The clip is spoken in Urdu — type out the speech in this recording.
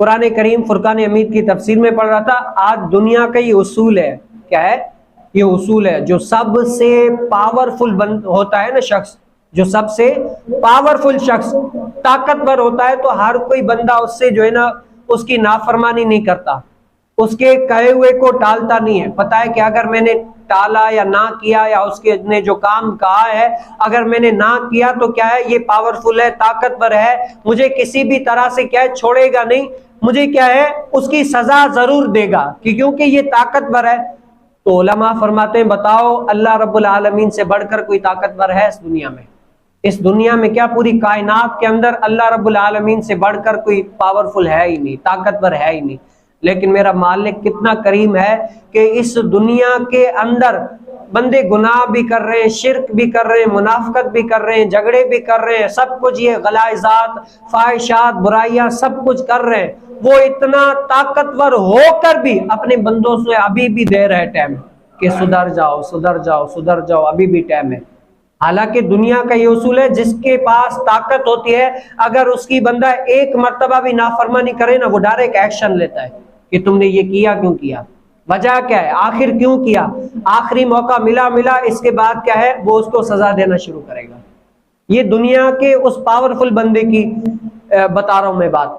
قرآن کریم فرقان حمید کی تفسیر میں پڑھ رہا تھا، آج دنیا کا یہ اصول ہے، کیا ہے یہ اصول ہے، جو سب سے پاورفل ہوتا ہے نا شخص، جو سب سے پاورفل شخص طاقتور ہوتا ہے، تو ہر کوئی بندہ اس سے جو ہے نا اس کی نافرمانی نہیں کرتا، اس کے کہے ہوئے کو ٹالتا نہیں ہے۔ پتہ ہے کہ اگر میں نے ٹالا یا نہ کیا، یا اس کے نے جو کام کہا ہے اگر میں نے نہ کیا، تو کیا ہے یہ پاورفل ہے، طاقتور ہے، مجھے کسی بھی طرح سے کیا ہے چھوڑے گا نہیں، مجھے کیا ہے اس کی سزا ضرور دے گا، کیونکہ یہ طاقتور ہے۔ تو علماء فرماتے ہیں بتاؤ اللہ رب العالمین سے بڑھ کر کوئی طاقتور ہے اس دنیا میں؟ اس دنیا میں کیا پوری کائنات کے اندر اللہ رب العالمین سے بڑھ کر کوئی پاورفل ہے ہی نہیں، طاقتور ہے ہی نہیں۔ لیکن میرا مالک کتنا کریم ہے کہ اس دنیا کے اندر بندے گناہ بھی کر رہے ہیں، شرک بھی کر رہے ہیں، منافقت بھی کر رہے ہیں، جھگڑے بھی کر رہے ہیں، سب کچھ یہ غلائزات، فاحشات، برائیاں سب کچھ کر رہے ہیں، وہ اتنا طاقتور ہو کر بھی اپنے بندوں سے ابھی بھی دے رہے ٹائم کہ سدھر جاؤ سدھر جاؤ سدھر جاؤ، ابھی بھی ٹائم ہے۔ حالانکہ دنیا کا یہ اصول ہے جس کے پاس طاقت ہوتی ہے، اگر اس کی بندہ ایک مرتبہ بھی نافرمانی کرے نا، وہ ڈائریکٹ ایکشن لیتا ہے کہ تم نے یہ کیا کیوں کیا، وجہ کیا ہے، آخر کیوں کیا، آخری موقع ملا اس کے بعد کیا ہے وہ اس کو سزا دینا شروع کرے گا۔ یہ دنیا کے اس پاورفل بندے کی بتا رہا ہوں میں بات۔